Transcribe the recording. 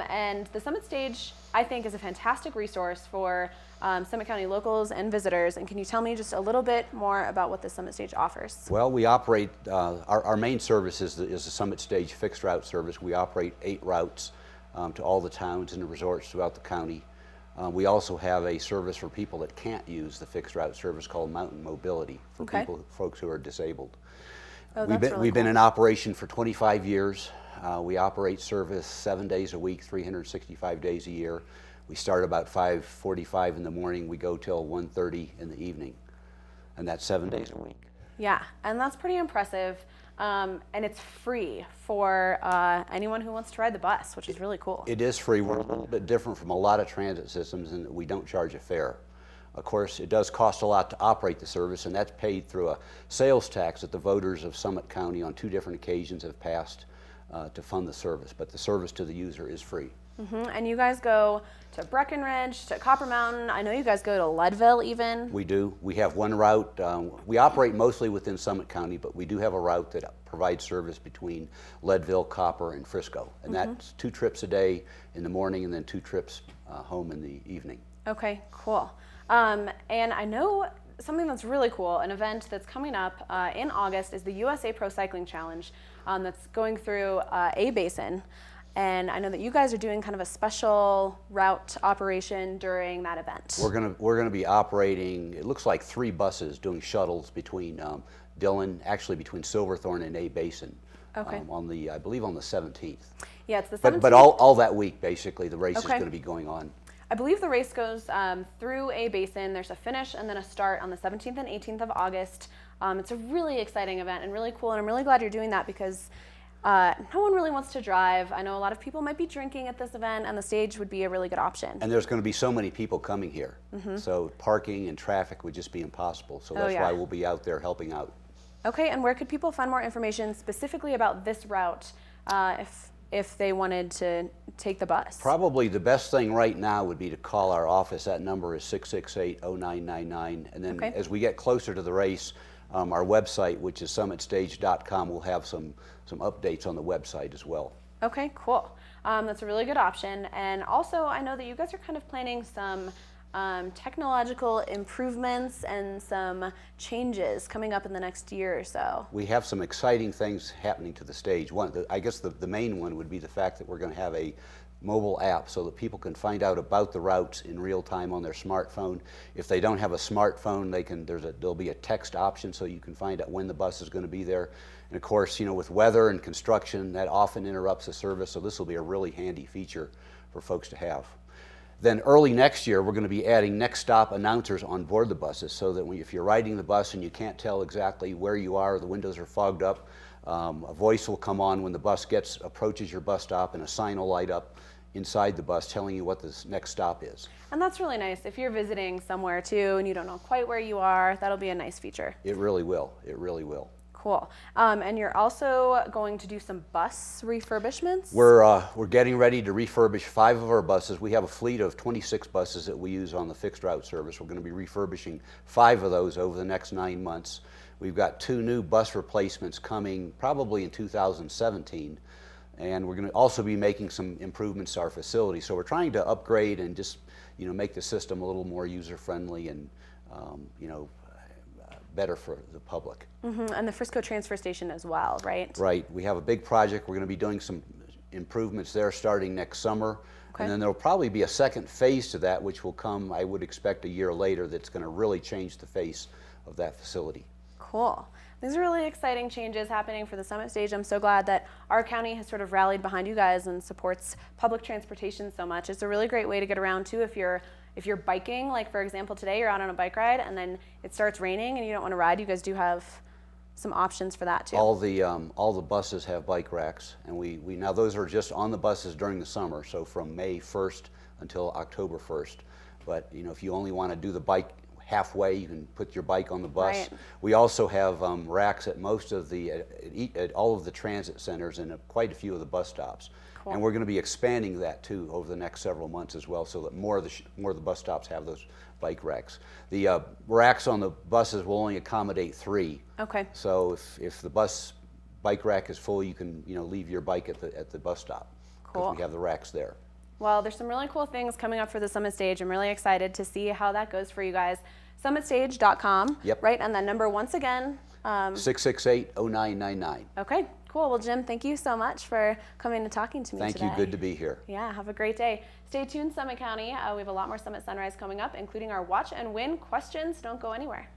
And the Summit Stage, I think, is a fantastic resource for Summit County locals and visitors. And can you tell me just a little bit more about what the Summit Stage offers? Well, we operate, our main service is the Summit Stage fixed route service. We operate 8 routes to all the towns and the resorts throughout the county. We also have a service for people that can't use the fixed route service called Mountain Mobility for folks who are disabled. Oh, We've been in operation for 25 years. We operate service 7 days a week, 365 days a year. We start about 5:45 in the morning. We go till 1:30 in the evening, and that's 7 days a week. Yeah, and that's pretty impressive. And it's free for anyone who wants to ride the bus, which is really cool. It is free. We're a little bit different from a lot of transit systems in that we don't charge a fare. Of course, it does cost a lot to operate the service, and that's paid through a sales tax that the voters of Summit County on 2 different occasions have passed to fund the service. But the service to the user is free. And you guys go to Breckenridge, to Copper Mountain. I know you guys go to Leadville even. We do. We have one route. We operate mostly within Summit County, but we do have a route that provides service between Leadville, Copper, and Frisco. And that's 2 trips a day in the morning and then 2 trips home in the evening. Okay, cool. And I know something that's really cool, an event that's coming up in August is the USA Pro Cycling Challenge that's going through A-Basin. And I know that you guys are doing kind of a special route operation during that event. We're gonna be operating, it looks like 3 buses doing shuttles between Dillon, actually between Silverthorne and A-Basin. Okay. I believe on the 17th. Yeah, it's the 17th. But all that week, basically, the race is going to be going on. I believe the race goes through A-Basin. There's a finish and then a start on the 17th and 18th of August. It's a really exciting event and really cool, and I'm really glad you're doing that because no one really wants to drive. I know a lot of people might be drinking at this event, and the stage would be a really good option. And there's going to be so many people coming here, so parking and traffic would just be impossible. So that's why we'll be out there helping out. Okay, and where could people find more information specifically about this route if they wanted to take the bus? Probably the best thing right now would be to call our office. That number is 668-0999. And then as we get closer to the race, our website, which is summitstage.com, will have some updates on the website as well. Okay, cool. That's a really good option. And also, I know that you guys are kind of planning some technological improvements and some changes coming up in the next year or so. We have some exciting things happening to the stage. I guess the main one would be the fact that we're going to have a mobile app so that people can find out about the routes in real time on their smartphone. If they don't have a smartphone, there'll be a text option so you can find out when the bus is going to be there. And of course, with weather and construction, that often interrupts the service, so this will be a really handy feature for folks to have. Then early next year, we're going to be adding next stop announcers on board the buses so that if you're riding the bus and you can't tell exactly where you are, the windows are fogged up, a voice will come on when the bus approaches your bus stop, and a sign will light up inside the bus telling you what the next stop is. And that's really nice. If you're visiting somewhere too and you don't know quite where you are, that'll be a nice feature. It really will. It really will. Cool. And you're also going to do some bus refurbishments? We're getting ready to refurbish 5 of our buses. We have a fleet of 26 buses that we use on the fixed route service. We're going to be refurbishing 5 of those over the next 9 months. We've got 2 new bus replacements coming probably in 2017. And we're going to also be making some improvements to our facility. So we're trying to upgrade and just make the system a little more user-friendly and better for the public. And the Frisco transfer station as well, right? Right. We have a big project. We're going to be doing some improvements there starting next summer. And then there'll probably be a second phase to that, which will come, I would expect, a year later, that's going to really change the face of that facility. Cool. These are really exciting changes happening for the Summit Stage. I'm so glad that our county has sort of rallied behind you guys and supports public transportation so much. It's a really great way to get around too if you're biking, like for example today you're out on a bike ride and then it starts raining and you don't want to ride. You guys do have some options for that too. All the buses have bike racks, and we now those are just on the buses during the summer, so from May 1st until October 1st. But if you only want to do the bike halfway, you can put your bike on the bus. Right. We also have racks at most of at all of the transit centers and at quite a few of the bus stops. Cool. And we're going to be expanding that too over the next several months as well, so that more of the bus stops have those bike racks. The racks on the buses will only accommodate 3. Okay. So if the bike rack is full, you can leave your bike at the bus stop. Cool. Because we have the racks there. Well, there's some really cool things coming up for the Summit Stage. I'm really excited to see how that goes for you guys. SummitStage.com. Yep. Right, and that number once again. 668-0999. Okay, cool. Well, Jim, thank you so much for coming and talking to me Thank today. you. Good to be here. Yeah, have a great day. Stay tuned, Summit County. We have a lot more Summit Sunrise coming up, including our Watch and Win questions. Don't go anywhere.